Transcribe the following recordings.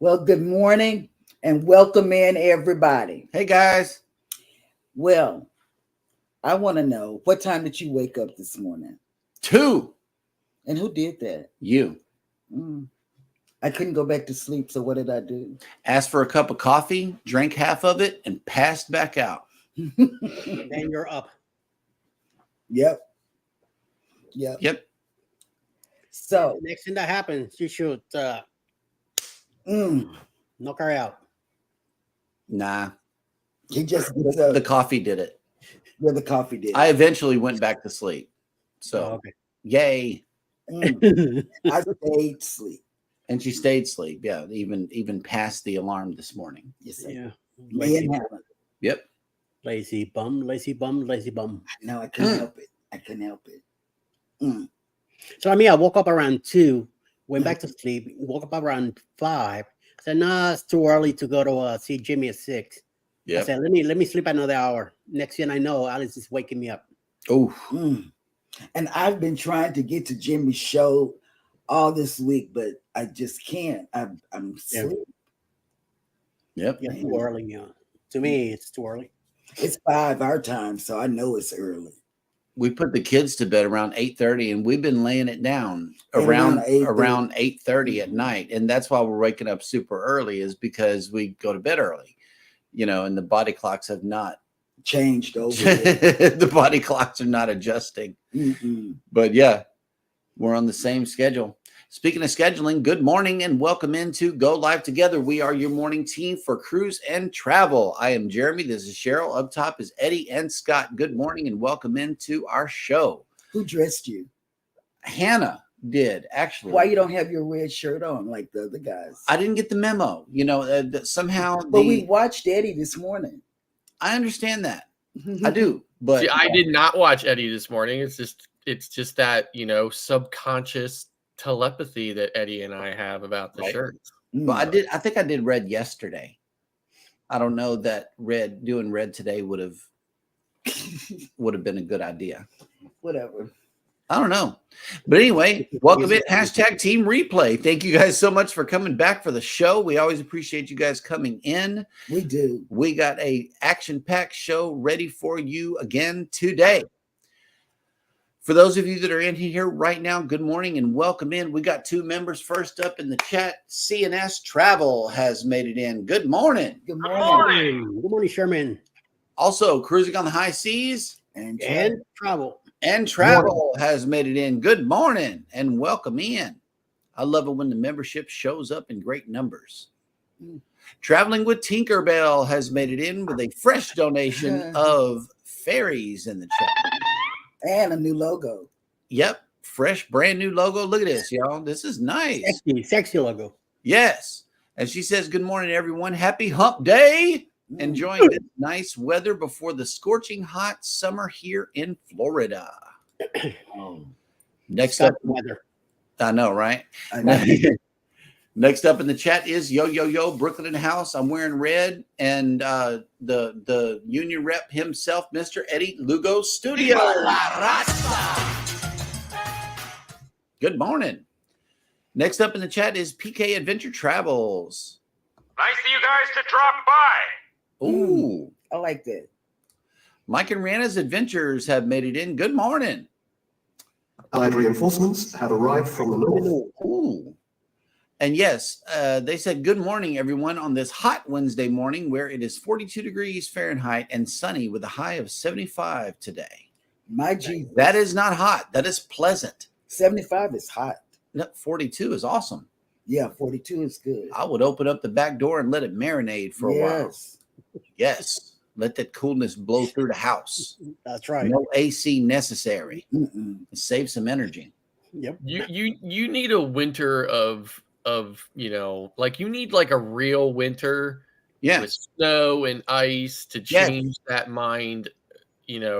Well, good morning and welcome in, everybody. Hey guys. Well, I want to know, what time did you wake up this morning? 2. And who did that? You. I couldn't go back to sleep, so what did I do? Asked for a cup of coffee, drank half of it, and passed back out. Then you're up. Yep. So Next thing that happens, you should knock her out. Nah. he just gets up. The coffee did it. Yeah, the coffee did. I eventually went back to sleep. So, okay. Yay. I stayed asleep. And she stayed asleep. Yeah, even past the alarm this morning. Yes, Yeah. lazy, Yep. Lazy bum, lazy bum, lazy bum. No, I couldn't help it. So I woke up around 2, went back to sleep, woke up around 5. I said, nah, it's too early to go to see Jimmy at 6. Yep. I said, let me sleep another hour. Next thing I know, Alice is waking me up. Oh. And I've been trying to get to Jimmy's show all this week, but I just can't. I'm asleep. Yep. Yeah, too early. Yeah. To me, it's too early. It's 5 our time, so I know it's early. We put the kids to bed around 8:30, and we've been laying it down Around around 8:30 at night. And that's why we're waking up super early, is because we go to bed early, and the body clocks have not changed over. The body clocks are not adjusting. But yeah, we're on the same schedule. Speaking of scheduling, good morning and welcome into Go Live Together. We are your morning team for cruise and travel. I am Jeremy. This is Cheryl. Up top is Eddie and Scott. Good morning and welcome into our show. Who dressed you? Hannah did, actually. Why you don't have your red shirt on like the other guys? I didn't get the memo. Somehow. But we watched Eddie this morning. I understand that. I do. But see, I did not watch Eddie this morning. It's just that, subconscious telepathy that Eddie and I have about the shirts. Well, I think I did red yesterday. I don't know that doing red today would have been a good idea. Whatever. I don't know. But anyway, welcome in. Hashtag Team Replay. Thank you guys so much for coming back for the show. We always appreciate you guys coming in. We do. We got a action-packed show ready for you again today. For those of you that are in here right now, good morning and welcome in. We got 2 members first up in the chat. CNS Travel has made it in. Good morning. Good morning. Good morning, Sherman. Also, Cruising on the High Seas And travel. and Travel has made it in. Good morning and welcome in. I love it when the membership shows up in great numbers. Traveling with Tinkerbell has made it in with a fresh donation of fairies in the chat. And a new logo. Yep. Fresh, brand new logo. Look at this, y'all. This is nice. Sexy logo. Yes. And she says, good morning, everyone. Happy hump day. Enjoying this nice weather before the scorching hot summer here in Florida. Next up, weather. I know, right? I know. Next up in the chat is yo, Brooklyn in the house. I'm wearing red, and the union rep himself, Mr. Eddie Lugo Studios. Good morning. Next up in the chat is PK Adventure Travels. Nice of you guys to drop by. Ooh, I like that. Mike and Rihanna's Adventures have made it in. Good morning. Allied reinforcements have arrived from the north. Ooh. And yes, they said good morning, everyone, on this hot Wednesday morning where it is 42 degrees Fahrenheit and sunny with a high of 75 today. My Jesus. That is not hot. That is pleasant. 75 is hot. No, 42 is awesome. Yeah, 42 is good. I would open up the back door and let it marinate for a while. Yes. Let that coolness blow through the house. That's right. No AC necessary. Save some energy. Yep. You need a winter of you need like a real winter with snow and ice to change that mind,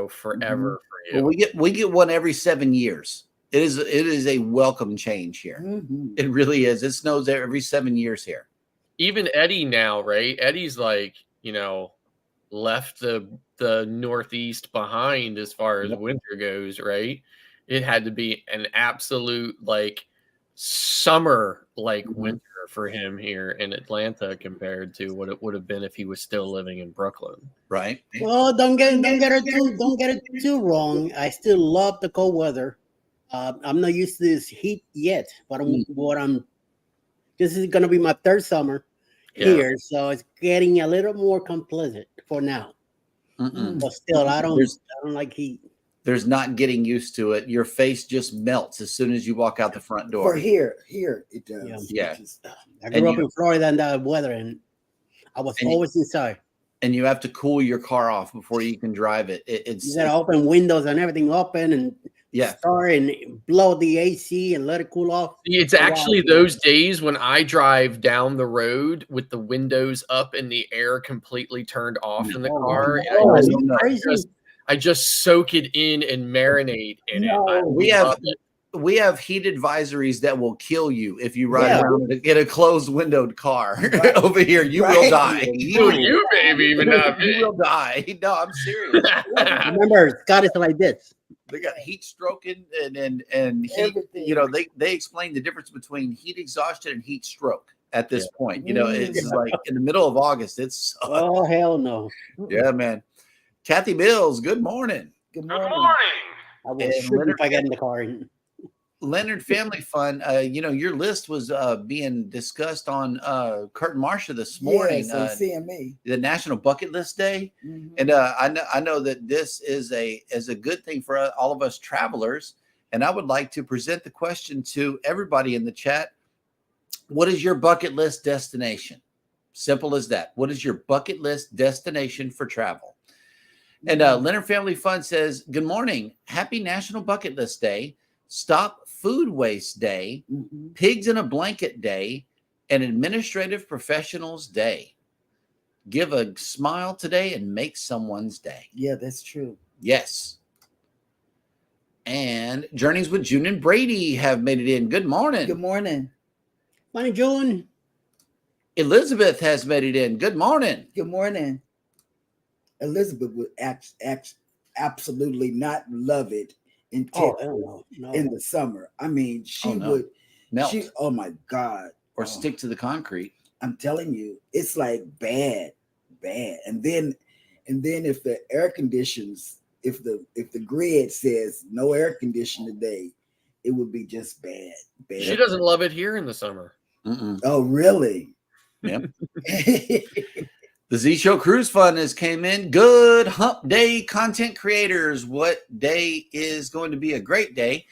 forever for you. Well, we get one every 7 years. It is a welcome change here. It really is. It snows every 7 years here. Even Eddie now, right? Eddie's like, left the Northeast behind as far as winter goes, right? It had to be an absolute summer like winter for him here in Atlanta compared to what it would have been if he was still living in Brooklyn. Right. Well, don't get it too wrong. I still love the cold weather. I'm not used to this heat yet, but this is going to be my third summer here, so it's getting a little more unpleasant for now. But still, I don't like heat. There's not getting used to it. Your face just melts as soon as you walk out the front door. For here it does. Yeah. I grew up in Florida and the weather, and I was always inside. And you have to cool your car off before you can drive it. You gotta open windows and everything open and start and blow the AC and let it cool off. It's actually those days when I drive down the road with the windows up and the air completely turned off in the car. I just soak it in and marinate in it. We have heat advisories that will kill you if you ride around in a closed windowed car over here. You will die. You maybe, but not me. You will die. No, I'm serious. Remember, Scott is like this. They got heat stroking and heat, you know, they explain the difference between heat exhaustion and heat stroke at this point. You know, it's like in the middle of August. It's oh hell no. Yeah, man. Kathy Mills, good morning. Good morning. I will shoot if I get in the car. Leonard Family Fun, you know, your list was being discussed on Kurt and Marcia this morning. Yes, on CME. The National Bucket List Day. And I know that this is a good thing for all of us travelers. And I would like to present the question to everybody in the chat. What is your bucket list destination? Simple as that. What is your bucket list destination for travel? And Leonard Family Fun says, good morning. Happy National Bucket List Day. Stop Food Waste Day, Pigs in a Blanket Day, and Administrative Professionals Day. Give a smile today and make someone's day. Yeah, that's true. Yes. And Journeys with June and Brady have made it in. Good morning. Good morning. Morning, June. Elizabeth has made it in. Good morning. Good morning. Elizabeth would absolutely not love it in the summer. I mean, she would melt. Oh my God. Or stick to the concrete. I'm telling you, it's like bad. And then if the air conditions, if the grid says no air condition today, it would be just bad. She doesn't love it here in the summer. Oh, really? Yep. The Z Show Cruise Fun has came in. Good hump day, content creators. What day is going to be a great day?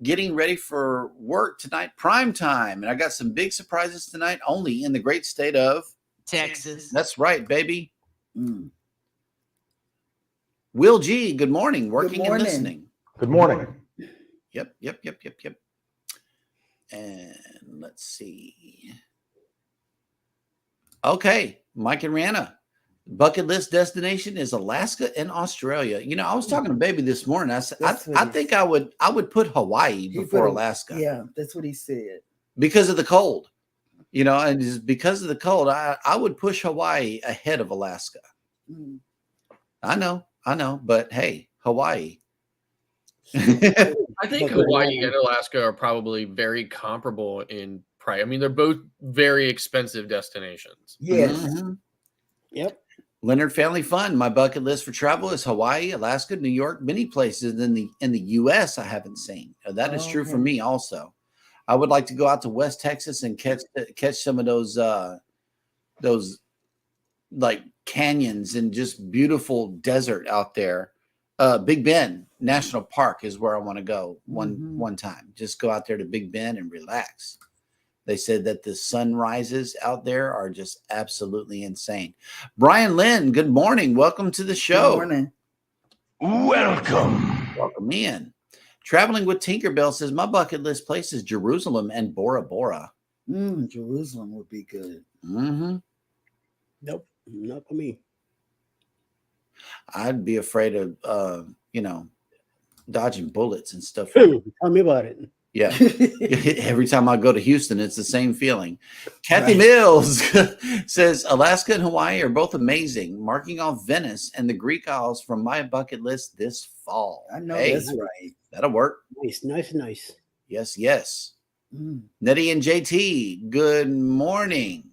Getting ready for work tonight, prime time. And I got some big surprises tonight, only in the great state of Texas. That's right, baby. Will G, good morning. Working and listening. Good morning. Yep. And let's see. Okay. Mike and Rihanna, bucket list destination is Alaska and Australia. You know, I was talking to Baby this morning. I said, I think I would put Hawaii before Alaska. Yeah, that's what he said. Because of the cold, you know, and just because of the cold, I would push Hawaii ahead of Alaska. I know, but hey, Hawaii. I think Hawaii and Alaska are probably very comparable in price. I mean, they're both very expensive destinations. Yes. Yep. Leonard Family Fun. My bucket list for travel is Hawaii, Alaska, New York, many places in the U.S. I haven't seen. That is true for me also. I would like to go out to West Texas and catch some of those like canyons and just beautiful desert out there. Big Bend National Park is where I want to go one time. Just go out there to Big Bend and relax. They said that the sunrises out there are just absolutely insane. Brian Lynn, good morning. Welcome to the show. Good morning. Welcome in. Traveling with Tinkerbell says, my bucket list place is Jerusalem and Bora Bora. Jerusalem would be good. Nope, not for me. I'd be afraid of, dodging bullets and stuff. Tell me about it. Yeah. Every time I go to Houston, it's the same feeling. Kathy Mills says, Alaska and Hawaii are both amazing, marking off Venice and the Greek Isles from my bucket list this fall. I know that's right. That'll work. Nice. Yes. Nettie and JT, good morning.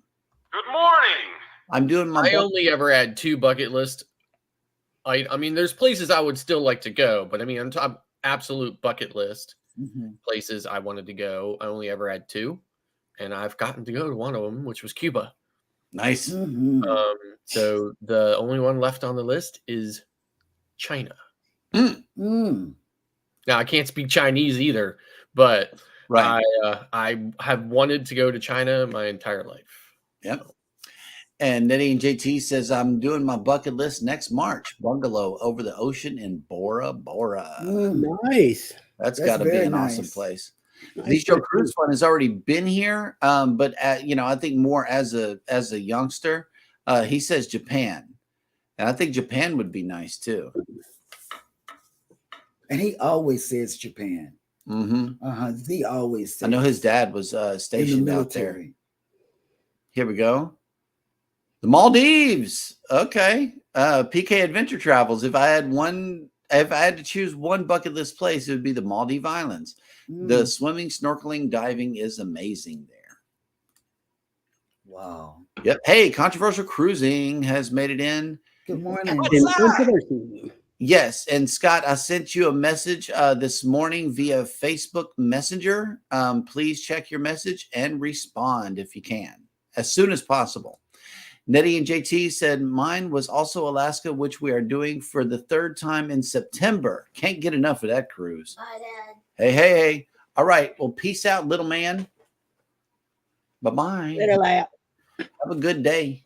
Good morning. I'm doing my. I only ever had 2 bucket list. I mean, there's places I would still like to go, but I mean, I'm talking absolute bucket list places I wanted to go. I only ever had 2, and I've gotten to go to one of them, which was Cuba. Nice. So the only one left on the list is China. Now I can't speak Chinese either, but I have wanted to go to China my entire life. Yep. And Nettie and JT says, I'm doing my bucket list next March. Bungalow over the ocean in Bora Bora. Nice. That's got to be an awesome place. Nice. Show Cruise Fun has already been here, but I think more as a youngster. He says Japan, and I think Japan would be nice too. And he always says Japan. He always says. I know his dad was stationed out there. Here we go. The Maldives. Okay. PK Adventure Travels. If I had to choose one bucket list place, it would be the Maldive Islands. The swimming, snorkeling, diving is amazing there. Wow. Yep. Hey, Controversial Cruising has made it in. Good morning. Yes. And Scott, I sent you a message this morning via Facebook Messenger. Please check your message and respond if you can, as soon as possible. Nettie and JT said, mine was also Alaska, which we are doing for the 3rd time in September. Can't get enough of that cruise. Bye, Dad. Hey. All right. Well, peace out, little man. Bye-bye. Little lap. Have a good day.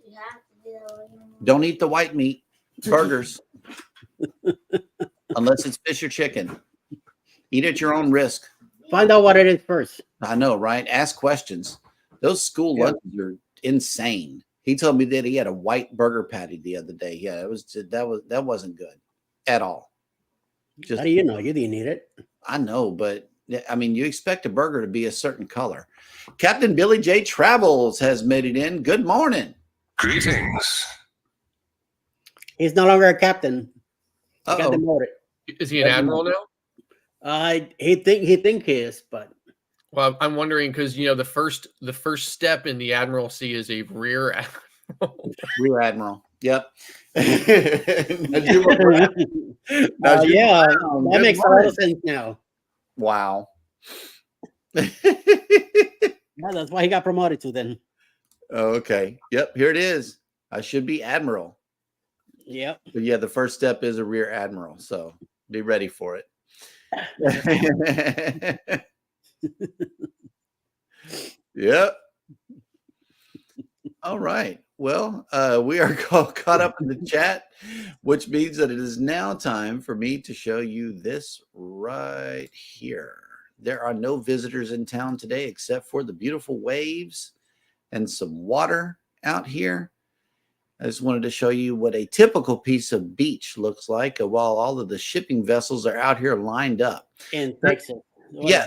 Don't eat the white meat burgers. Unless it's fish or chicken. Eat at your own risk. Find out what it is first. I know, right? Ask questions. Those school lunches are insane. He told me that he had a white burger patty the other day. Yeah, that wasn't good at all. Just, how do you know? You didn't eat it. I know, but I mean, you expect a burger to be a certain color. Captain Billy J. Travels has made it in. Good morning. Greetings. He's no longer a captain. He got demoted. Is he an admiral now? He think he is, but. Well, I'm wondering because the first step in the admiralcy is a rear admiral. Rear admiral. Yep. That makes a lot of sense now. Wow. Yeah, that's why he got promoted to then. Okay. Yep. Here it is. I should be admiral. Yep. But yeah, the first step is a rear admiral. So be ready for it. Yep. All right. Well, we are caught up in the chat, which means that it is now time for me to show you this right here. There are no visitors in town today except for the beautiful waves and some water out here. I just wanted to show you what a typical piece of beach looks like while all of the shipping vessels are out here lined up. In Texas. Yeah,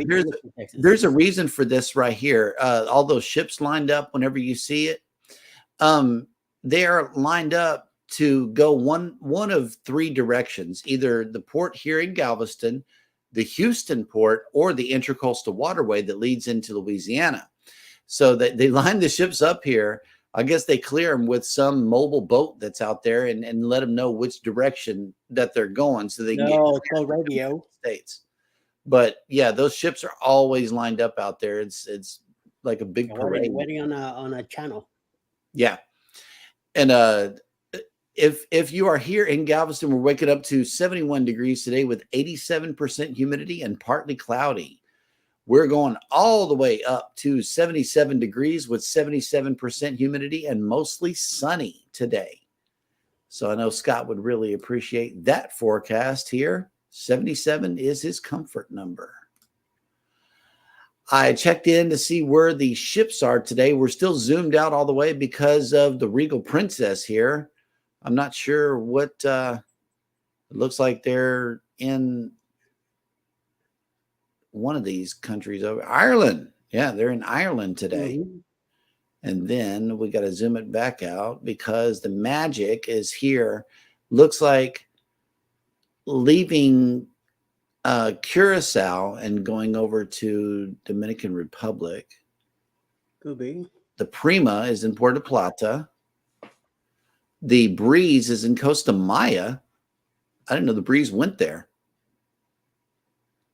there's a reason for this right here. All those ships lined up whenever you see it. They are lined up to go one of 3 directions, either the port here in Galveston, the Houston port, or the Intracoastal Waterway that leads into Louisiana. So they line the ships up here. I guess they clear them with some mobile boat that's out there and let them know which direction that they're going so they can get radio States. But yeah, those ships are always lined up out there. It's like a big parade. Waiting on a channel. Yeah. And if you are here in Galveston, we're waking up to 71 degrees today with 87% humidity and partly cloudy. We're going all the way up to 77 degrees with 77% humidity and mostly sunny today. So I know Scott would really appreciate that forecast here. 77 is his comfort number. I checked in to see where the ships are today. We're still zoomed out all the way because of the Regal Princess here. I'm not sure what it looks like they're in one of these countries over Ireland. Yeah, they're in Ireland today. Mm-hmm. And then we got to zoom it back out because the Magic is here. Looks like leaving Curacao and going over to Dominican Republic. Could be. The Prima is in Puerto Plata. The Breeze is in Costa Maya. I didn't know the Breeze went there.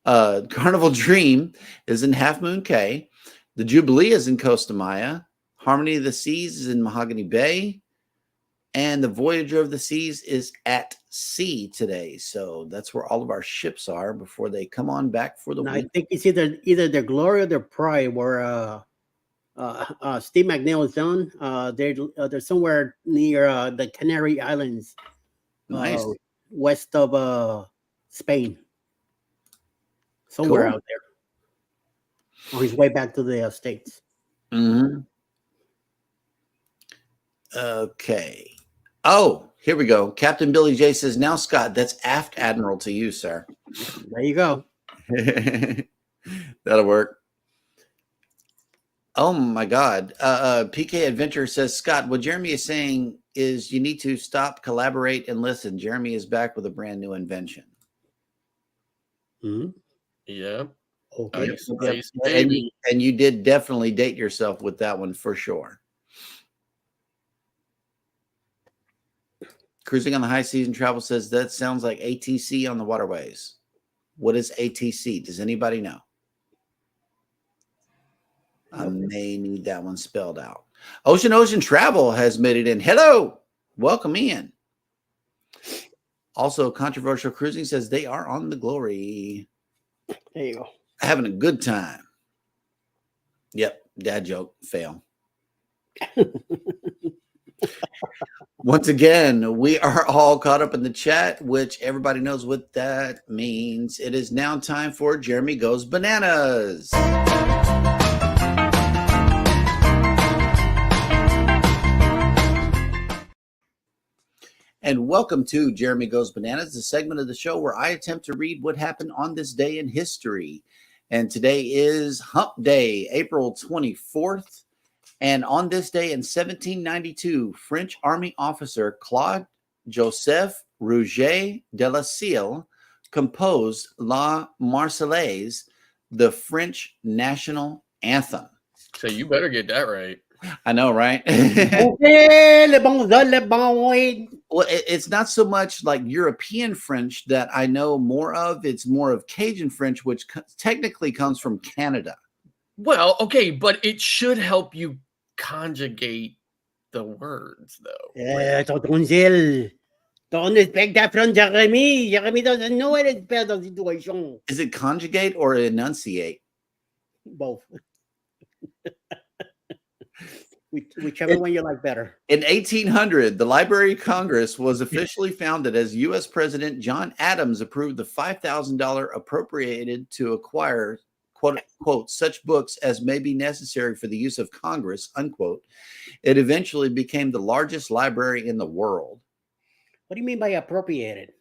Carnival Dream is in Half Moon Cay. The Jubilee is in Costa Maya. Harmony of the Seas is in Mahogany Bay. And the Voyager of the Seas is at sea today. So that's where all of our ships are before they come on back for the And week. I think it's either their Glory or their Pride, where Steve McNeil is done. They're somewhere near the Canary Islands, Nice. west of Spain, somewhere Cool. out there, on his way back to the States. Mm-hmm. Okay. Oh, here we go. Captain Billy J says, now, Scott, that's aft admiral to you, sir. There you go. That'll work. Oh, my God. PK Adventure says, Scott, what Jeremy is saying is you need to stop, collaborate, and listen. Jeremy is back with a brand new invention. Mm-hmm. Yeah. Okay. Ice, baby. And you did definitely date yourself with that one for sure. Cruising on the High Season Travel says that sounds like ATC on the waterways. What is ATC? Does anybody know? I may need that one spelled out. Ocean Travel has made it in. Hello. Welcome in. Also, Controversial Cruising says they are on the Glory. There you go. Having a good time. Yep. Dad joke. Fail. Once again, we are all caught up in the chat, which everybody knows what that means. It is now time for Jeremy Goes Bananas. And welcome to Jeremy Goes Bananas, the segment of the show where I attempt to read what happened on this day in history. And today is Hump Day, April 24th. And on this day in 1792, French Army officer Claude Joseph Rouget de la Sille composed La Marseillaise, the French national anthem. So you better get that right. I know, right? Well, it's not so much like European French that I know more of. It's more of Cajun French, which technically comes from Canada. Well, okay, but it should help you conjugate the words, though. Yeah, Tonsil. Don't expect that from Jeremy. Jeremy doesn't know how to spell the situation. Is it conjugate or enunciate? Both. Whichever one you like better. In 1800, the Library of Congress was officially founded as U.S. President John Adams approved the $5,000 appropriated to acquire, quote, quote, such books as may be necessary for the use of Congress, unquote. It eventually became the largest library in the world. What do you mean by appropriated?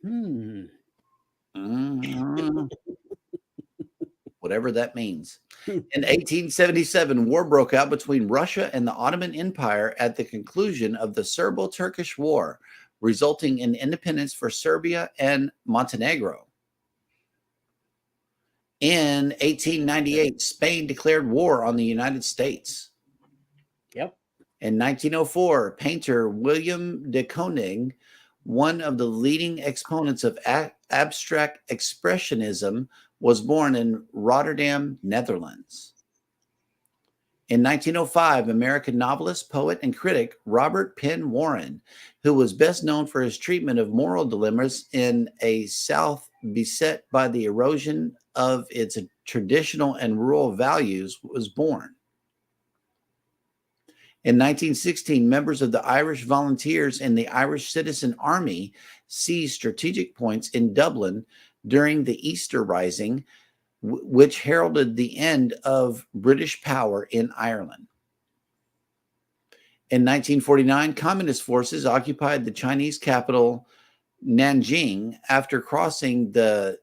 Whatever that means. In 1877, war broke out between Russia and the Ottoman Empire at the conclusion of the Serbo-Turkish War, resulting in independence for Serbia and Montenegro. In 1898, Spain declared war on the United States. Yep. In 1904, painter William de Koning, one of the leading exponents of abstract expressionism, was born in Rotterdam, Netherlands. In 1905, American novelist, poet, and critic Robert Penn Warren, who was best known for his treatment of moral dilemmas in a South beset by the erosion of its traditional and rural values, was born. In 1916, members of the Irish Volunteers and the Irish Citizen Army seized strategic points in Dublin during the Easter Rising, which heralded the end of British power in Ireland. In 1949, communist forces occupied the Chinese capital Nanjing after crossing the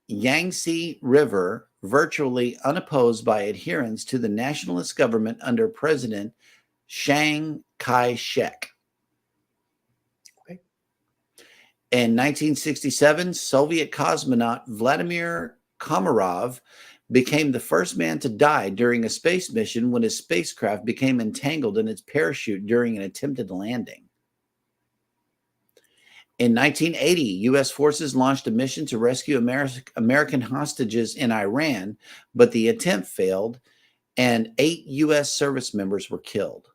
Yangtze River virtually unopposed by adherents to the nationalist government under President Chiang Kai-shek. In 1967, Soviet cosmonaut Vladimir Komarov became the first man to die during a space mission when his spacecraft became entangled in its parachute during an attempted landing. In 1980, U.S. forces launched a mission to rescue American hostages in Iran, but the attempt failed, and 8 U.S. service members were killed.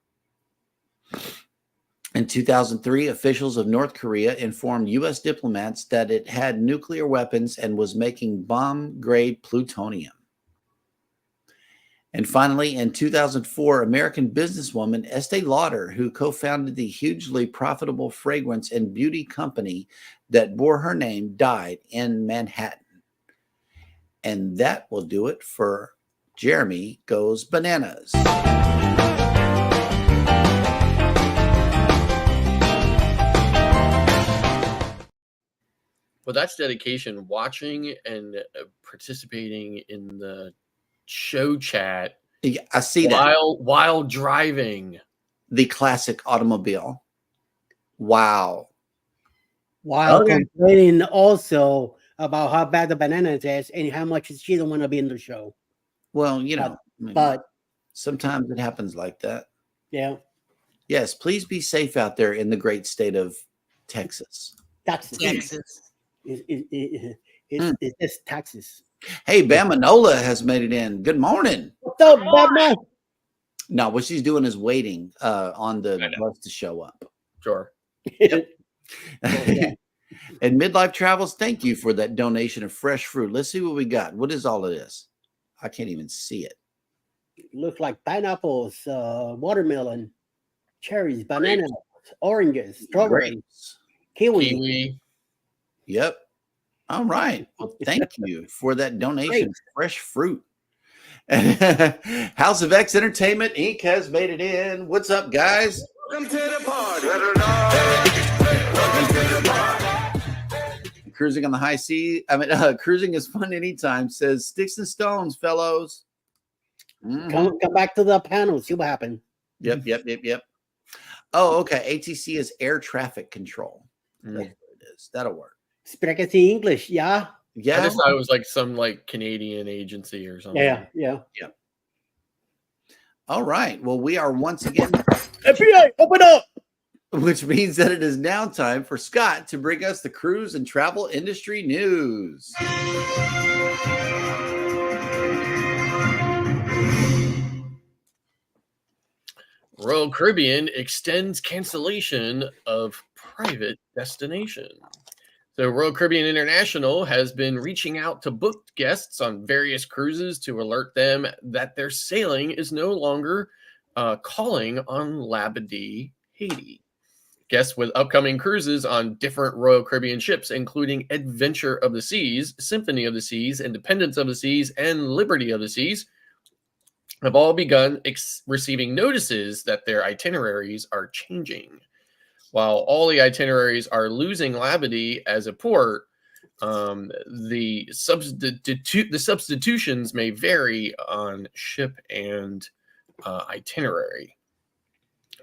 In 2003, officials of North Korea informed U.S. diplomats that it had nuclear weapons and was making bomb-grade plutonium. And finally, in 2004, American businesswoman Estee Lauder, who co-founded the hugely profitable fragrance and beauty company that bore her name, died in Manhattan. And that will do it for Jeremy Goes Bananas. Well, that's dedication. Watching and participating in the show chat. Yeah, I see while driving the classic automobile. Wow. While complaining also about how bad the banana is and how much she don't want to be in the show. Well, you know, but sometimes it happens like that. Yeah. Yes, please be safe out there in the great state of Texas. Texas. It's just Texas. Hey, Bamanola has made it in. Good morning. What's up, Batman? No, what she's doing is waiting on the bus to show up. Sure. Yep. And Midlife Travels, thank you for that donation of fresh fruit. Let's see what we got. What is all of this? I can't even see it. Looks like pineapples, watermelon, cherries, bananas, oranges, strawberries, kiwi. Yep. All right. Well, thank you for that donation. Fresh fruit. House of X Entertainment Inc. has made it in. What's up, guys? Welcome to the party. Welcome to the party. Cruising on the high sea. I mean, cruising is fun anytime, says Sticks and Stones, fellows. Mm-hmm. Come back to the panel. See what happened. Yep. Oh, okay. ATC is air traffic control. That's what it is. That'll work. Speaking English, yeah. Yeah. I just thought it was like some Canadian agency or something. Yeah. All right. Well, we are once again FBI, open up. Which means that it is now time for Scott to bring us the cruise and travel industry news. Royal Caribbean extends cancellation of private destination. So Royal Caribbean International has been reaching out to booked guests on various cruises to alert them that their sailing is no longer calling on Labadee, Haiti. Guests with upcoming cruises on different Royal Caribbean ships, including Adventure of the Seas, Symphony of the Seas, Independence of the Seas, and Liberty of the Seas, have all begun receiving notices that their itineraries are changing. While all the itineraries are losing Labadee as a port, the substitutions may vary on ship and itinerary.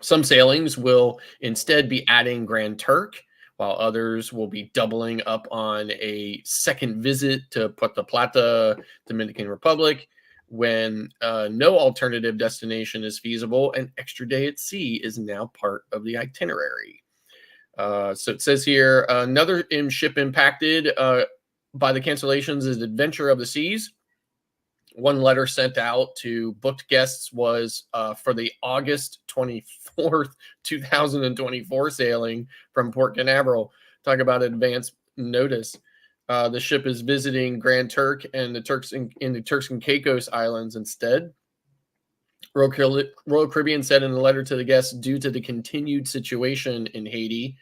Some sailings will instead be adding Grand Turk, while others will be doubling up on a second visit to Puerto Plata, Dominican Republic. When no alternative destination is feasible, an extra day at sea is now part of the itinerary. So it says here, another ship impacted by the cancellations is Adventure of the Seas. One letter sent out to booked guests was for the August 24th, 2024 sailing from Port Canaveral. Talk about advance notice. The ship is visiting Grand Turk and the Turks and Caicos Islands instead. Royal Caribbean said in a letter to the guests, due to the continued situation in Haiti,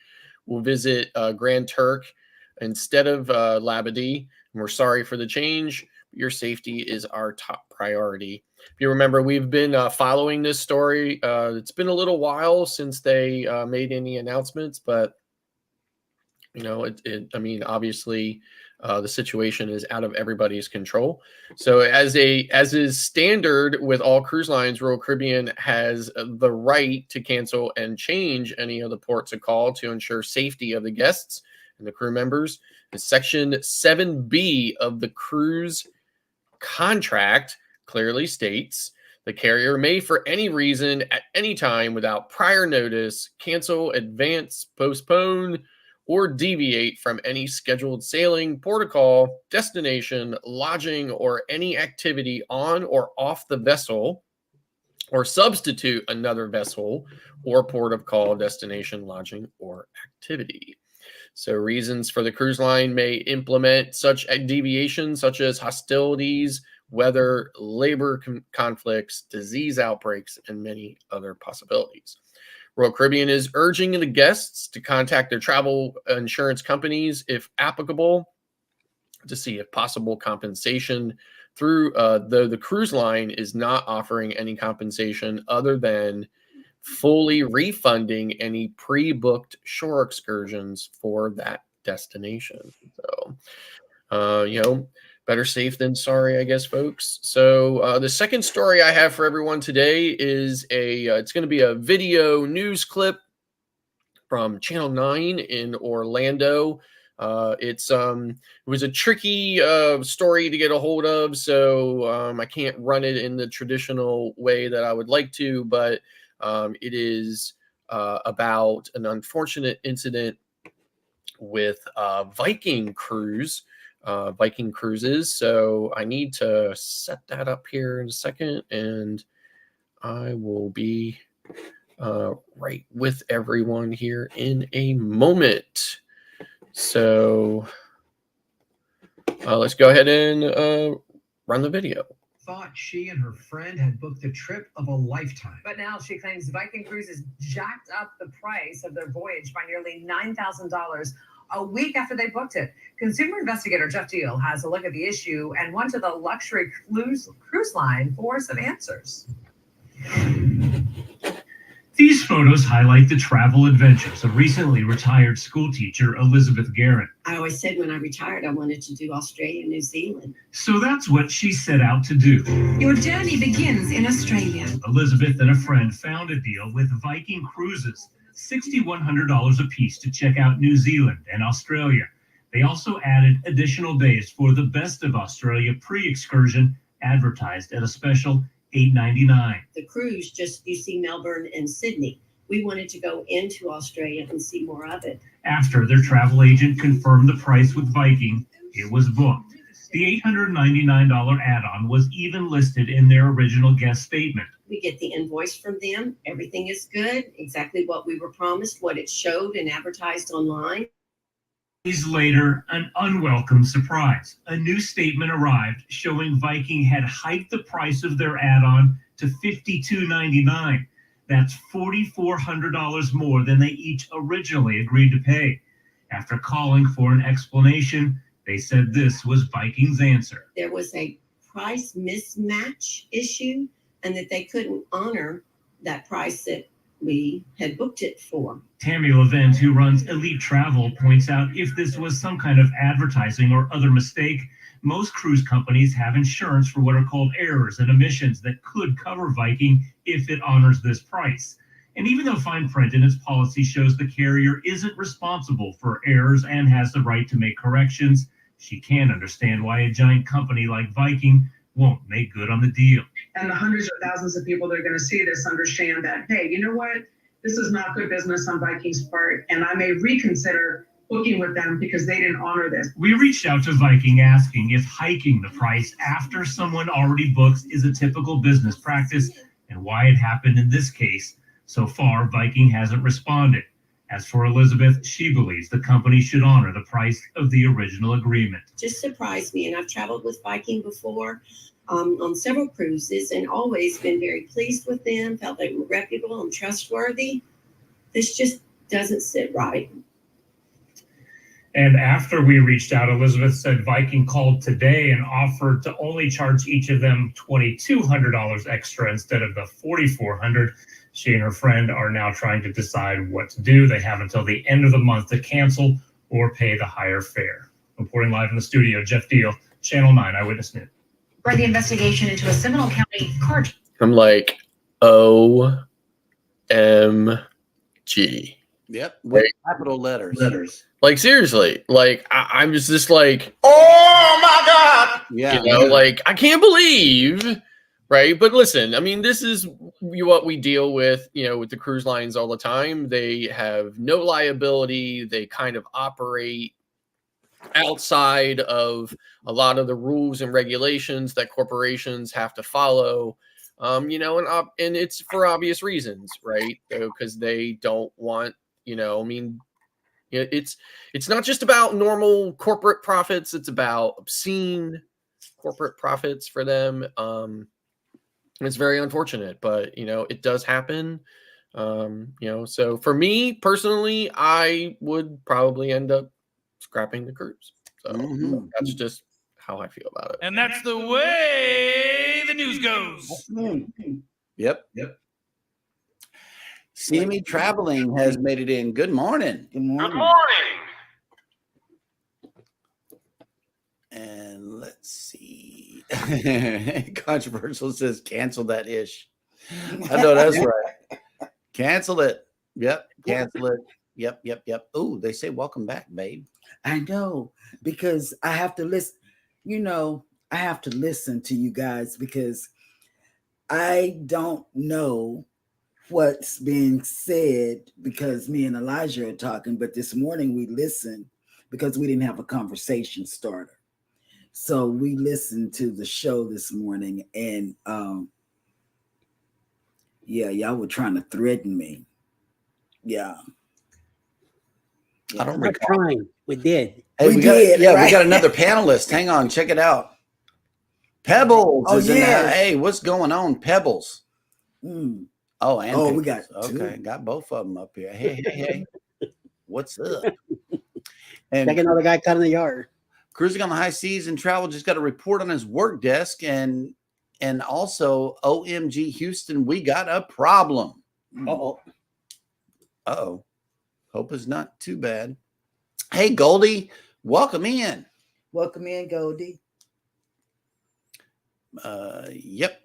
we'll visit Grand Turk instead of Labadee. And we're sorry for the change. Your safety is our top priority. If you remember, we've been following this story. It's been a little while since they made any announcements, but you know, obviously the situation is out of everybody's control. So as is standard with all cruise lines, Royal Caribbean has the right to cancel and change any of the ports of call to ensure safety of the guests. and the crew members. And Section 7B of the cruise contract clearly states the carrier may, for any reason, at any time, without prior notice, cancel, advance, postpone, or deviate from any scheduled sailing, port of call, destination, lodging, or any activity on or off the vessel, or substitute another vessel or port of call, destination, lodging, or activity. So reasons for the cruise line may implement such deviations such as hostilities, weather, labor conflicts, disease outbreaks, and many other possibilities. Royal Caribbean is urging the guests to contact their travel insurance companies, if applicable, to see if possible compensation through, though the cruise line is not offering any compensation other than fully refunding any pre-booked shore excursions for that destination. So, better safe than sorry, I guess, folks. So the second story I have for everyone today is it's going to be a video news clip from Channel 9 in Orlando. It was a tricky story to get a hold of, so I can't run it in the traditional way that I would like to, but it is about an unfortunate incident with Viking cruises. So I need to set that up here in a second, and I will be right with everyone here in a moment. So let's go ahead and run the video. Thought she and her friend had booked the trip of a lifetime. But now she claims Viking Cruises jacked up the price of their voyage by nearly $9,000 a week after they booked it. Consumer investigator Jeff Deal has a look at the issue and went to the luxury cruise line for some answers. These photos highlight the travel adventures of recently retired school teacher Elizabeth Guerin. I always said when I retired, I wanted to do Australia and New Zealand. So that's what she set out to do. Your journey begins in Australia. Elizabeth and a friend found a deal with Viking Cruises, $6,100 a piece to check out New Zealand and Australia. They also added additional days for the Best of Australia pre-excursion, advertised at a special $8.99. The cruise, just you see Melbourne and Sydney. We wanted to go into Australia and see more of it. After their travel agent confirmed the price with Viking, it was booked. The $899 add-on was even listed in their original guest statement. We get the invoice from them. Everything is good, exactly what we were promised, what it showed and advertised online. Days later, an unwelcome surprise. A new statement arrived showing Viking had hiked the price of their add-on to $52.99. That's $4,400 more than they each originally agreed to pay. After calling for an explanation, they said this was Viking's answer. There was a price mismatch issue and that they couldn't honor that price that we had booked it for. Tammy Levent, who runs Elite Travel, points out if this was some kind of advertising or other mistake, most cruise companies have insurance for what are called errors and omissions that could cover Viking if it honors this price. And even though fine print in its policy shows the carrier isn't responsible for errors and has the right to make corrections, she can't understand why a giant company like Viking won't make good on the deal. And the hundreds of thousands of people that are going to see this understand that, hey, you know what? This is not good business on Viking's part, and I may reconsider booking with them because they didn't honor this. We reached out to Viking asking if hiking the price after someone already books is a typical business practice and why it happened in this case. So far, Viking hasn't responded. As for Elizabeth, she believes the company should honor the price of the original agreement. Just surprised me, and I've traveled with Viking before on several cruises and always been very pleased with them, felt they were reputable and trustworthy. This just doesn't sit right. And after we reached out, Elizabeth said Viking called today and offered to only charge each of them $2,200 extra instead of the $4,400. She and her friend are now trying to decide what to do. They have until the end of the month to cancel or pay the higher fare. Reporting live in the studio, Jeff Deal, Channel 9 Eyewitness News. For the investigation into a Seminole County car. I'm like, OMG. Yep, with capital letters. Like seriously, like I'm just like, Oh my God! Yeah, like I can't believe, right? But listen, I mean, this is what we deal with, with the cruise lines all the time. They have no liability. They kind of operate outside of a lot of the rules and regulations that corporations have to follow. And it's for obvious reasons, right? Because they don't want, I mean, it's not just about normal corporate profits. It's about obscene corporate profits for them. It's very unfortunate, but it does happen. So for me personally, I would probably end up scrapping the cruise. So that's just how I feel about it. And that's the way the news goes. Yep. See Me Traveling has made it in. Good morning. Good morning. And let's see. Controversial says cancel that ish. I know that's right. Cancel it. Yep. Cancel it. Yep. Oh, they say welcome back, babe. I know, because I have to listen. I have to listen to you guys because I don't know what's being said because me and Elijah are talking, but this morning we listened because we didn't have a conversation starter. So we listened to the show this morning and y'all were trying to threaten me. Yeah. I don't recall. Trying. We did. Hey, we did. Right? We got another panelist. Hang on, check it out. Pebbles. Oh, yeah. Hey, what's going on, Pebbles? Oh, and we got okay. two. Got both of them up here. Hey. What's up? And checking out the guy cutting the yard. Cruising on the High Seas and Travel just got a report on his work desk, and also OMG Houston, we got a problem. Uh-oh. Hope it's not too bad. Hey, Goldie, welcome in. Welcome in, Goldie. Yep.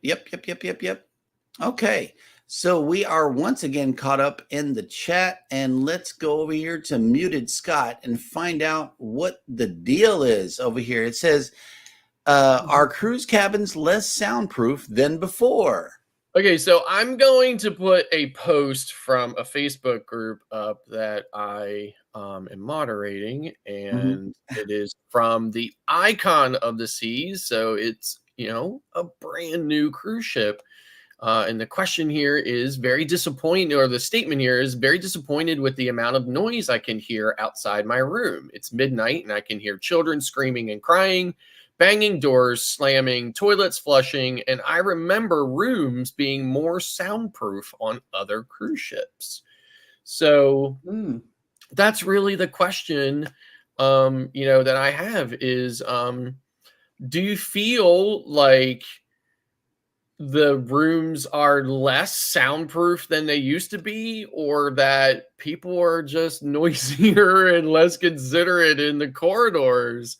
Okay, so we are once again caught up in the chat, and let's go over here to Muted Scott and find out what the deal is over here. It says, are cruise cabins less soundproof than before? Okay, so I'm going to put a post from a Facebook group up that I am moderating, and it is from the Icon of the Seas. So it's, a brand new cruise ship. And the question here is very disappointed, or the statement here is very disappointed with the amount of noise I can hear outside my room. It's midnight and I can hear children screaming and crying, banging doors, slamming, toilets flushing, and I remember rooms being more soundproof on other cruise ships. So that's really the question, that I have is, do you feel like the rooms are less soundproof than they used to be, or that people are just noisier and less considerate in the corridors,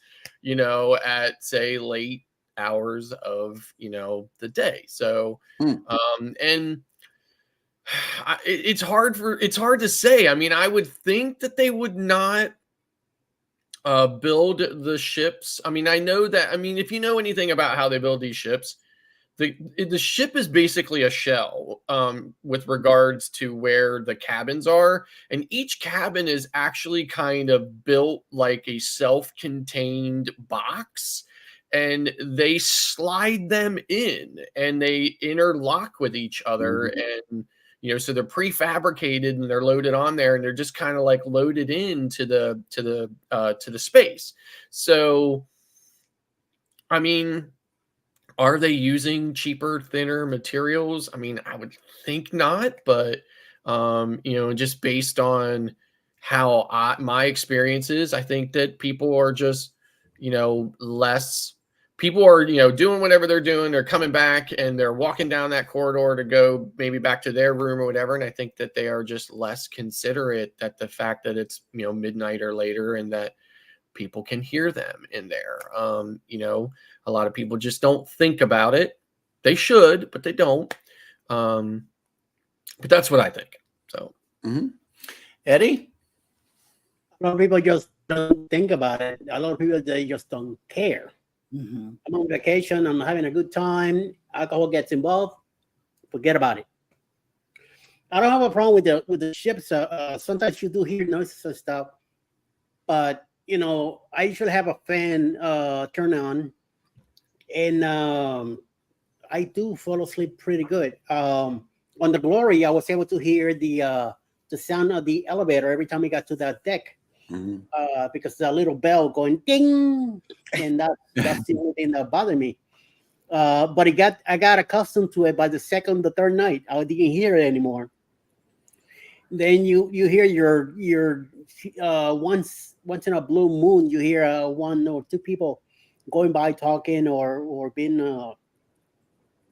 at say late hours of, the day? So, and it's hard to say. I mean, I would think that they would not build the ships. I mean, I know that, if you know anything about how they build these ships, the ship is basically a shell with regards to where the cabins are. And each cabin is actually kind of built like a self-contained box. And they slide them in and they interlock with each other. And, so they're prefabricated and they're loaded on there and they're just kind of like loaded into the space. So, I mean, are they using cheaper, thinner materials? I mean, I would think not, but, just based on how my experiences, I think that people are just, people are, doing whatever they're doing. They're coming back and they're walking down that corridor to go maybe back to their room or whatever. And I think that they are just less considerate that the fact that it's, midnight or later and that people can hear them in there. A lot of people just don't think about it. They should, but they don't. But that's what I think. So, Eddie? A lot of people just don't think about it. A lot of people, they just don't care. I'm on vacation. I'm having a good time. Alcohol gets involved. Forget about it. I don't have a problem with the ships. Sometimes you do hear noises and stuff, but I usually have a fan turn on, and I do fall asleep pretty good. On the Glory, I was able to hear the sound of the elevator every time we got to that deck. Because the little bell going ding, and that's the only thing that bothered me. But I got accustomed to it by the third night. I didn't hear it anymore. Then you hear your once in a blue moon, you hear one or two people going by talking or being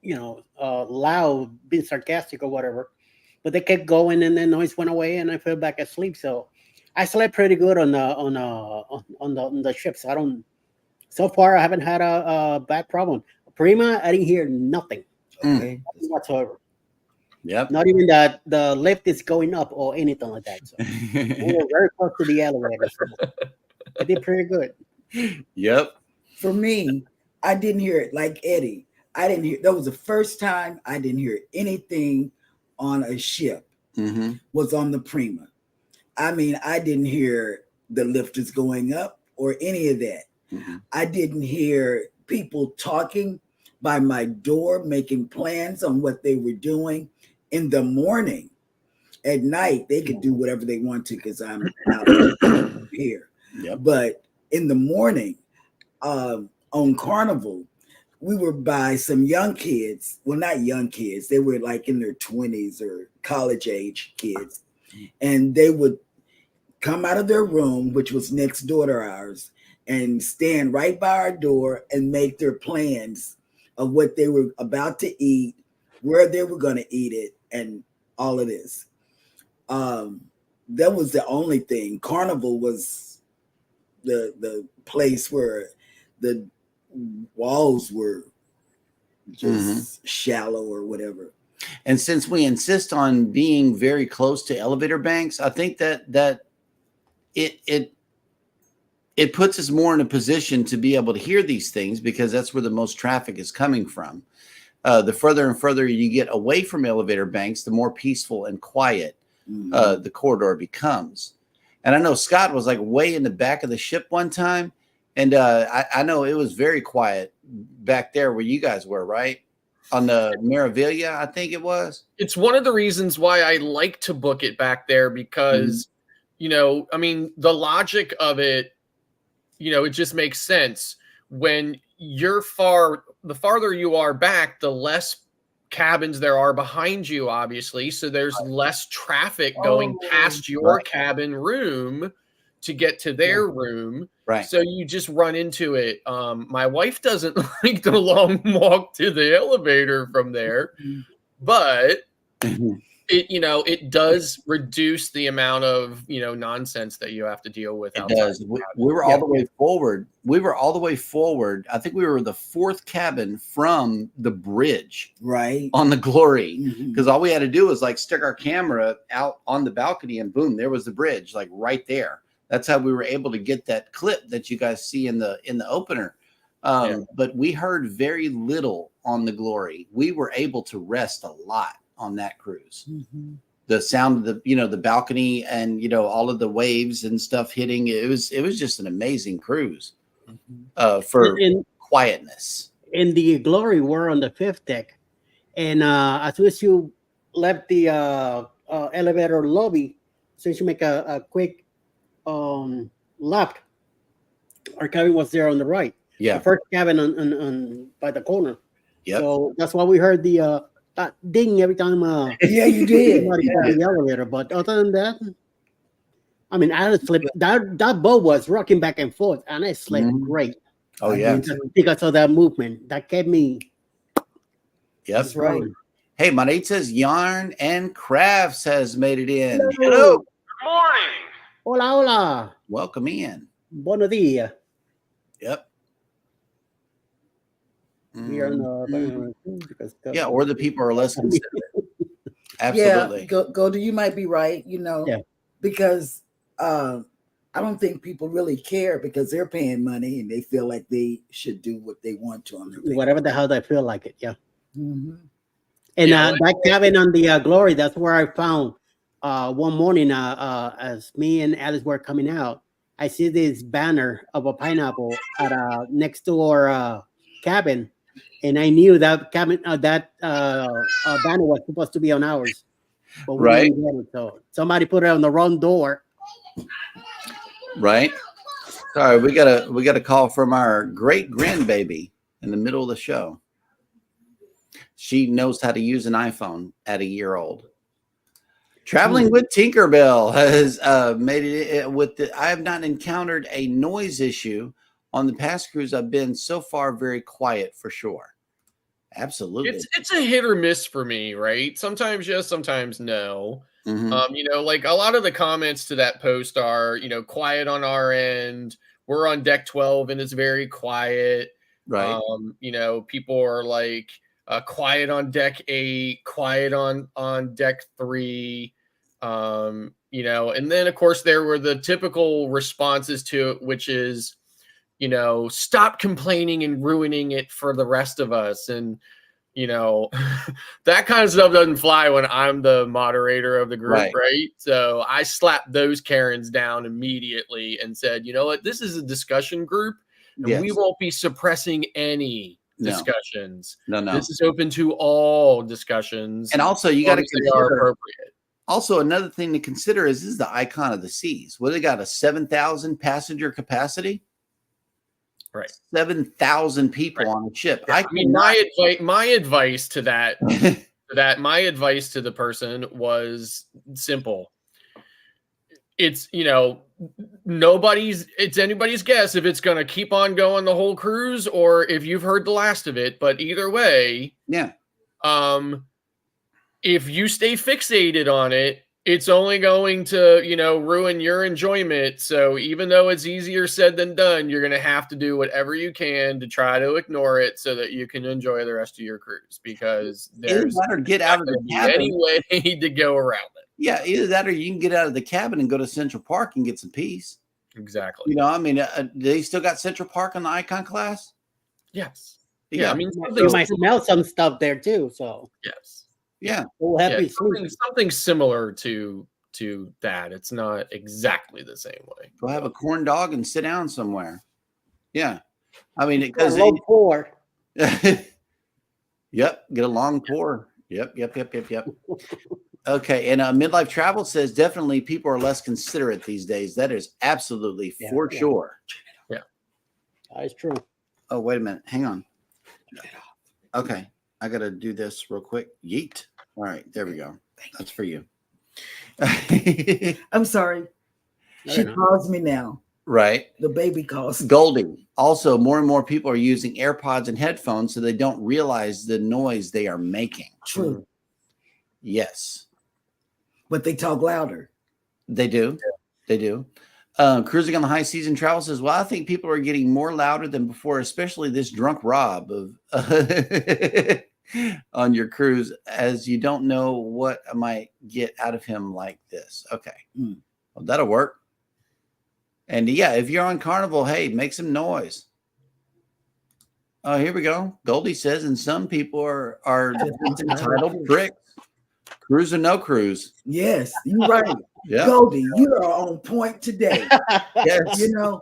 loud, being sarcastic or whatever. But they kept going, and then noise went away, and I fell back asleep. So I slept pretty good on the ships. So far I haven't had a bad problem. Prima, I didn't hear nothing whatsoever. Yep. Not even that the lift is going up or anything like that. So we were very close to the elevator. So I did pretty good. Yep. For me, I didn't hear it like Eddie. I didn't hear. That was the first time I didn't hear anything on a ship. Was on the Prima. I mean, I didn't hear the lifters going up or any of that. I didn't hear people talking by my door, making plans on what they were doing in the morning. At night, they could do whatever they want to because I'm out here. But in the morning, on Carnival, we were by some young kids. Well, not young kids. They were like in their 20s or college age kids. And they would come out of their room, which was next door to ours, and stand right by our door and make their plans of what they were about to eat, where they were going to eat it, and all of this. That was the only thing. Carnival was the place where the walls were just shallow or whatever. And since we insist on being very close to elevator banks, I think that it puts us more in a position to be able to hear these things because that's where the most traffic is coming from. The further and further you get away from elevator banks, the more peaceful and quiet the corridor becomes. And I know Scott was like way in the back of the ship one time, and I know it was very quiet back there where you guys were, right? On the Meraviglia, I think it was. It's one of the reasons why I like to book it back there because, I mean, the logic of it, it just makes sense. When you're the farther you are back, the less cabins there are behind you, obviously. So there's less traffic going past your cabin room to get to their room. Right. So you just run into it. My wife doesn't like the long walk to the elevator from there, but it does reduce the amount of, nonsense that you have to deal with. It does. We were all the way forward. We were all the way forward. I think we were the fourth cabin from the bridge, right, on the Glory, because all we had to do was like stick our camera out on the balcony, and boom, there was the bridge, like right there. That's how we were able to get that clip that you guys see in the opener. But we heard very little on the Glory. We were able to rest a lot on that cruise. The sound of the balcony and all of the waves and stuff hitting, it was just an amazing cruise for quietness. In the Glory, we're on the fifth deck, and as soon as you left the elevator lobby, since you make a quick left, our cabin was there on the right. The first cabin on by the corner. So that's why we heard the ding every time. You did. The elevator, but other than that, I mean, I slept. That boat was rocking back and forth, and I slept great. Oh yeah, because of that movement that kept me. That's right. Hey, Manate says Yarn and Crafts has made it in. Hello. Good morning. Hola, hola. Welcome in. Buenos dias. Yep. We are in or the people are less considerate. Absolutely. Yeah, go to, you might be right, because I don't think people really care because they're paying money and they feel like they should do what they want to on their vacation. Whatever the hell they feel like it. Yeah. Mm-hmm. And Yeah, that cabin on the Glory, that's where I found one morning as me and Alice were coming out, I see this banner of a pineapple at a next door cabin, and I knew that cabin banner was supposed to be on ours, but we Right. didn't get it. So somebody put it on the wrong door. Right. Sorry, we got a call from our great grandbaby in the middle of the show. She knows how to use an iPhone at a year old. Traveling with Tinkerbell has made it with the. I have not encountered a noise issue on the past cruise. I've been so far very quiet for sure. Absolutely. It's a hit or miss for me, right? Sometimes yes, sometimes no. Mhm. You know, like a lot of the comments to that post are, you know, quiet on our end. We're on deck 12 and it's very quiet. Right. You know, people are like quiet on deck 8, quiet on deck 3. You know, and then of course there were the typical responses to it, which is, you know, stop complaining and ruining it for the rest of us. And, you know, that kind of stuff doesn't fly when I'm the moderator of the group, right? So I slapped those Karens down immediately and said, you know what, this is a discussion group and we won't be suppressing any discussions. No. This is open to all discussions. And also you got to consider appropriate. Also, another thing to consider is this is the icon of the seas. Well, they got a 7,000 passenger capacity. Right. 7,000 people on a ship. Yeah, I mean, my advice to that, my advice to the person was simple. It's, you know, it's anybody's guess if it's going to keep on going the whole cruise or if you've heard the last of it. But either way, if you stay fixated on it, it's only going to, you know, ruin your enjoyment. So even though it's easier said than done, you're going to have to do whatever you can to try to ignore it so that you can enjoy the rest of your cruise, because there's get out of the cabin. any way to go around it. Yeah, either that or you can get out of the cabin and go to Central Park and get some peace. Exactly. You know, I mean, they still got Central Park on the Icon class? Yes. Yeah, I mean, you might smell some stuff there too. So yes. Yeah. Something similar to that. It's not exactly the same way. Go have a corn dog and sit down somewhere. Yeah. I mean, because long pour. Yep. Get a long pour. Yep. Okay. And Midlife Travel says definitely people are less considerate these days. That is absolutely for sure. Yeah. That's true. Oh, wait a minute. Hang on. Okay. I got to do this real quick. Yeet. All right. There we go. That's for you. I'm sorry. She calls me now. Right. The baby calls. Goldie. Also, more and more people are using AirPods and headphones so they don't realize the noise they are making. True. Yes. But they talk louder. They do. They do. Cruising on the High Season Travel says, well, I think people are getting more louder than before, especially this drunk Rob of on your cruise, as you don't know what I might get out of him like this. Okay. Well, that'll work. And yeah, if you're on Carnival, hey, make some noise. Oh, here we go. Goldie says, and some people are entitled pricks. Cruise or no cruise. Yes, you're right. Yeah. Goldie, you are on point today. Yes. You know,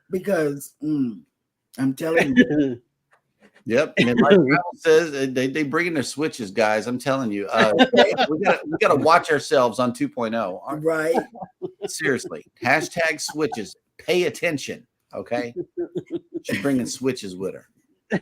because I'm telling you. Yep. And like Travel says, they bring in their switches, guys. I'm telling you. We gotta watch ourselves on 2.0. Right. Seriously. Hashtag switches. Pay attention. Okay. She's bringing switches with her.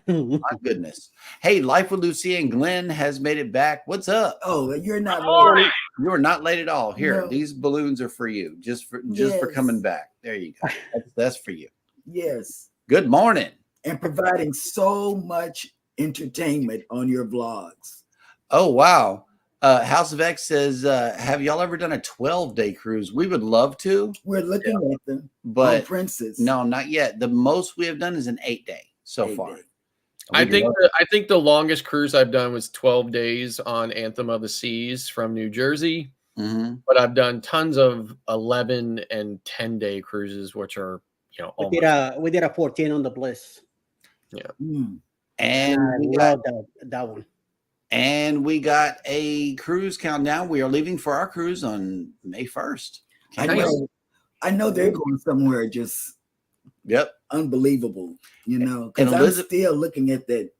My goodness. Hey, Life with Lucia and Glenn has made it back. What's up? Oh, you're not late. You are not late at all. Here, these balloons are for you. Just for coming back. There you go. That's for you. Yes. Good morning. And providing so much entertainment on your vlogs. Oh, wow. House of X says, have y'all ever done a 12-day cruise? We would love to. We're looking at them. But Princess. No, not yet. The most we have done is an 8-day so far. I think the longest cruise I've done was 12 days on Anthem of the Seas from New Jersey. but I've done tons of 11 and 10-day cruises, which are, you know, we did a 14 on the Bliss. Yeah. And I love that one. And we got a cruise countdown. We are leaving for our cruise on May 1st. I know they're going somewhere just unbelievable, you know, because I'm still looking at that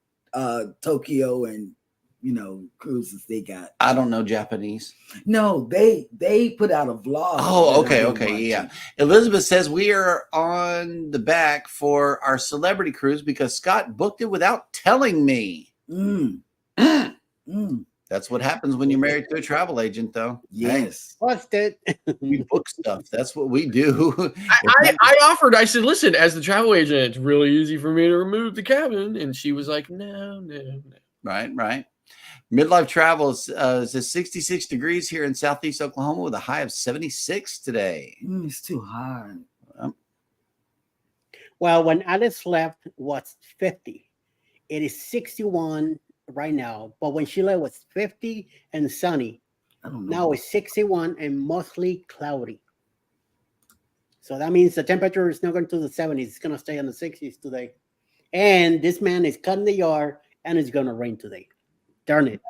Tokyo and, you know, cruises they got. I don't know Japanese. No, they put out a vlog. Oh, okay, yeah. Elizabeth says we are on the back for our celebrity cruise because Scott booked it without telling me. That's what happens when you're married to a travel agent, though. Yes. Busted. We book stuff. That's what we do. I offered, I said, listen, as the travel agent, it's really easy for me to remove the cabin. And she was like, no. Right. Midlife Travel says 66 degrees here in Southeast Oklahoma with a high of 76 today. It's too hot. Well, when Alice left, it was 50. It is 61 right now. But when she left, it was 50 and sunny. Now it's 61 and mostly cloudy. So that means the temperature is not going to the 70s. It's going to stay in the 60s today. And this man is cutting the yard, and it's going to rain today. Darn it.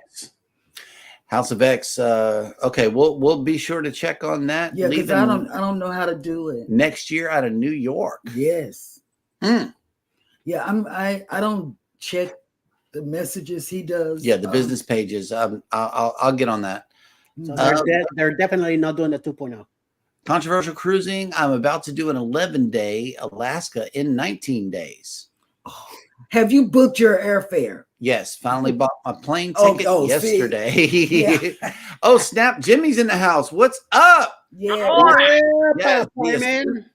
House of X. Okay, we'll be sure to check on that. Yeah, because I don't know how to do it. Next year out of New York. Yes. Yeah, I don't check the messages he does. Yeah, the business pages. I'll get on that. So they're definitely not doing the 2.0. Controversial cruising. I'm about to do an 11-day Alaska in 19 days. Oh, have you booked your airfare? Yes, finally bought my plane ticket yesterday. Oh, snap. Jimmy's in the house. What's up? Yeah.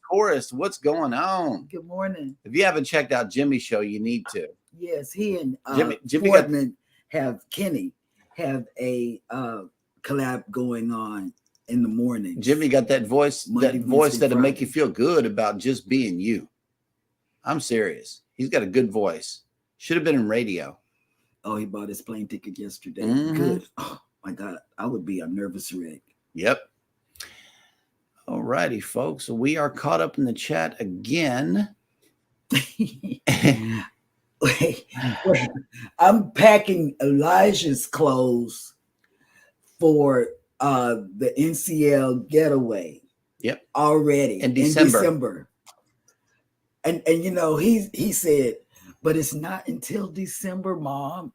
Chorus. What's going on? Good morning. If you haven't checked out Jimmy's show, you need to. Yes, he and Jimmy Portman Kenny have a collab going on in the morning. Jimmy got that voice, that'll make you feel good about just being you. I'm serious. He's got a good voice. Should have been in radio. Oh, he bought his plane ticket yesterday. Good. Oh my God, I would be a nervous wreck. Yep. All righty, folks. So we are caught up in the chat again. Wait. I'm packing Elijah's clothes for the NCL getaway. Yep. Already in December. And you know, he said, but it's not until December, Mom.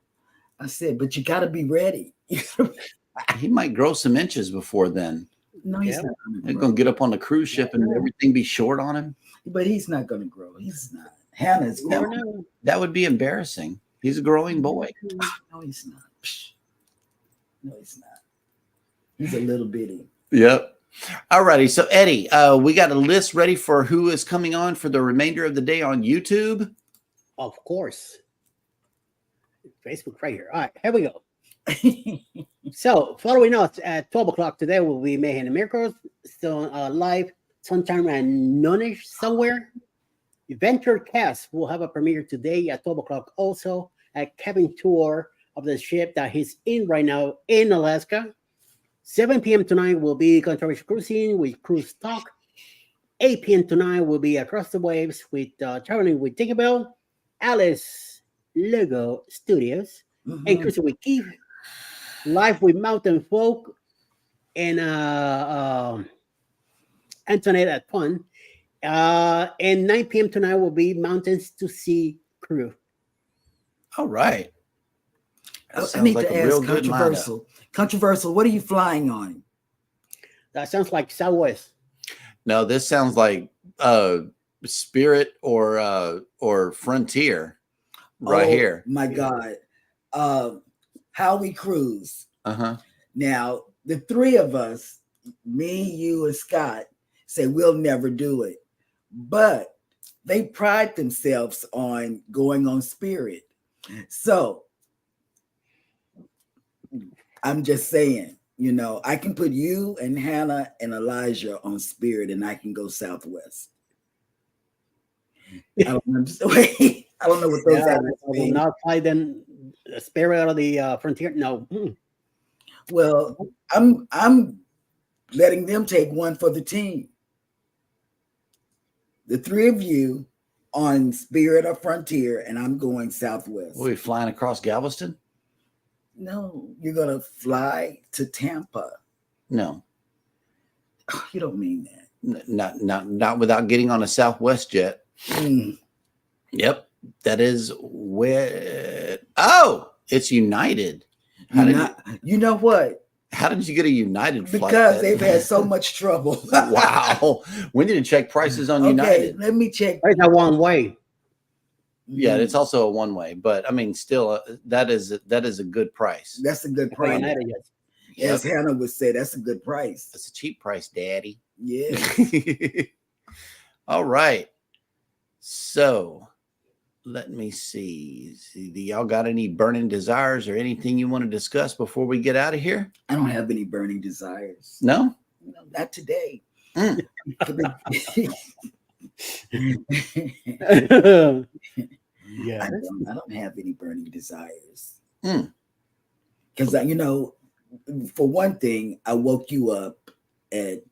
I said, but you got to be ready. He might grow some inches before then. No, he's not. They're going to get up on the cruise ship and everything be short on him. But he's not going to grow. He's not. Hannah's growing. That would be embarrassing. He's a growing boy. No, he's not. No, he's not. He's a little bitty. Yep. All righty. So, Eddie, we got a list ready for who is coming on for the remainder of the day on YouTube. Of course. Facebook right here. All right, here we go. So, following us at 12 o'clock today will be Mayhem and Miracles. Still live sometime at noonish somewhere. Adventure Cast will have a premiere today at 12 o'clock also at cabin tour of the ship that he's in right now in Alaska. 7 p.m. tonight will be Controversial Cruising with Cruise Talk. 8 p.m. tonight will be Across the Waves with Traveling with Tinkerbell, Alice, Lugo Studios, and Cruising with Keith. Live with Mountain Folk and Antoinette at Fun. And 9 p.m. tonight will be Mountains to Sea Crew. All right. I need to ask Controversial. Controversial, what are you flying on? That sounds like Southwest. No, this sounds like Spirit or Frontier right here. My God. How we cruise. Now, the three of us, me, you, and Scott, say we'll never do it. But they pride themselves on going on Spirit. So I'm just saying, you know, I can put you and Hannah and Elijah on Spirit and I can go Southwest. I don't know what those I will not fly them Spirit out of the Frontier. No. Well, I'm letting them take one for the team. The three of you on Spirit or Frontier, and I'm going Southwest. Are we flying across Galveston? No, you're gonna fly to Tampa. No, you don't mean that. Not without getting on a Southwest jet. Mm. Yep, that is where. Oh, it's United. You know what? How did you get a United flight? Because they've had so much trouble. Wow. We need to check prices on United. Let me check. It's a one way. Yeah, it's also a one way, but I mean, still, that is a good price. That's a good price. As Hannah would say, that's a good price. That's a cheap price, Daddy. Yeah. All right. So let me see. Do y'all got any burning desires or anything you want to discuss before we get out of here? I don't have any burning desires. No? No, not today. Yeah, I don't have any burning desires. Because for one thing, I woke you up at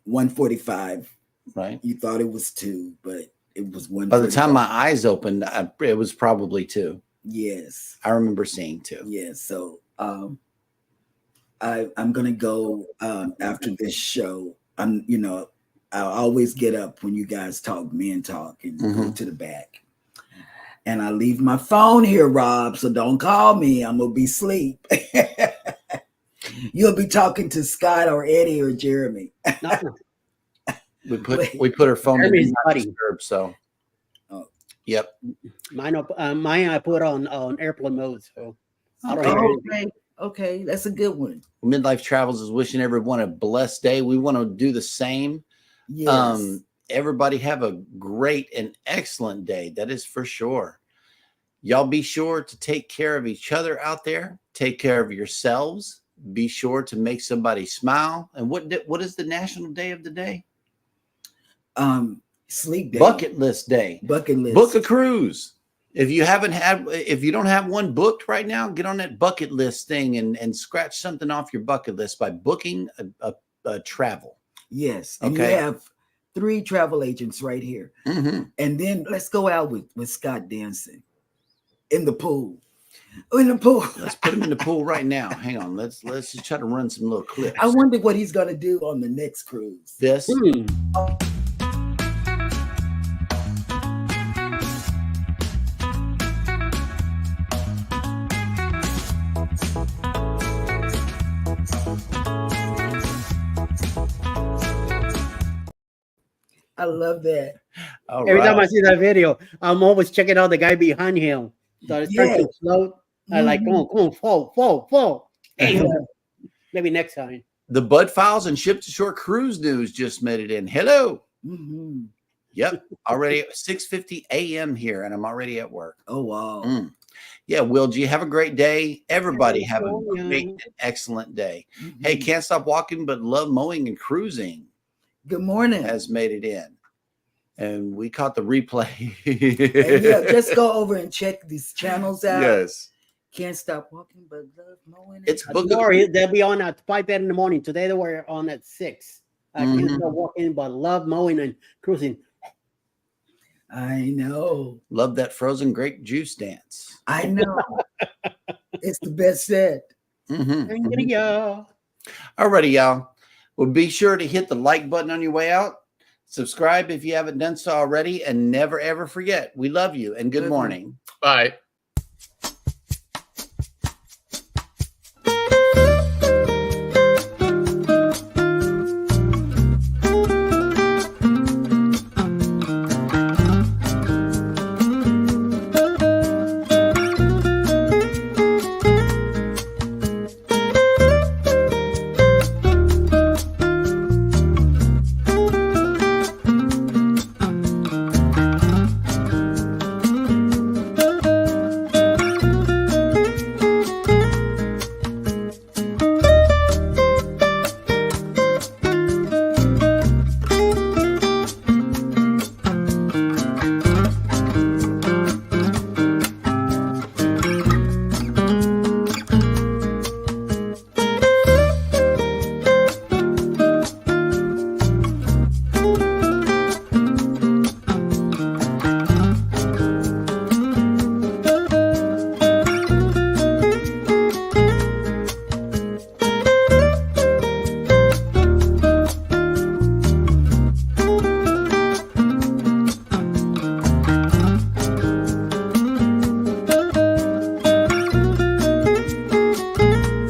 1:45. Right. You thought it was 2, but it was 1. By the time my eyes opened, it was probably 2. Yes. I remember seeing 2. Yes. So I'm gonna go after this show. I always get up when you guys talk, men talk, and go to the back. And I leave my phone here, Rob, so don't call me. I'm gonna be asleep. You'll be talking to Scott or Eddie or Jeremy. We put her phone in not disturb, so. Yep. Mine I put on airplane mode, so I don't hear anything. Okay, that's a good one. Midlife Travels is wishing everyone a blessed day. We want to do the same. Yes. Everybody have a great and excellent day. That is for sure. Y'all be sure to take care of each other out there. Take care of yourselves. Be sure to make somebody smile. And what is the national day of the day? Sleep day. Bucket list day. Bucket list. Book a cruise. If you don't have one booked right now, get on that bucket list thing and scratch something off your bucket list by booking a travel. Yes. And you have 3 travel agents right here. And then let's go out with Scott dancing in the pool. In the pool. Let's put him in the pool right now. Hang on. Let's just try to run some little clips. I wonder what he's gonna do on the next cruise. This. I love that. Every time I see that video, I'm always checking out the guy behind him. So it's trying to float. I like, come on, fall. Maybe next time. The Bud Files and Ship to Shore Cruise News just made it in. Hello. Yep. Already at 6:50 a.m. here, and I'm already at work. Oh, wow. Yeah, Will G, have a great day. Everybody have a great and excellent day. Hey, can't stop walking, but love mowing and cruising. Good morning. Has made it in. And we caught the replay. And just go over and check these channels out. Yes. Can't stop walking, but love mowing. It's they'll be on at 5 in the morning. Today they were on at 6. I can't stop walking, but love mowing and cruising. I know. Love that frozen grape juice dance. I know. It's the best set. Alrighty, y'all. Well, be sure to hit the like button on your way out. Subscribe if you haven't done so already, and never ever forget, we love you and good morning. Bye.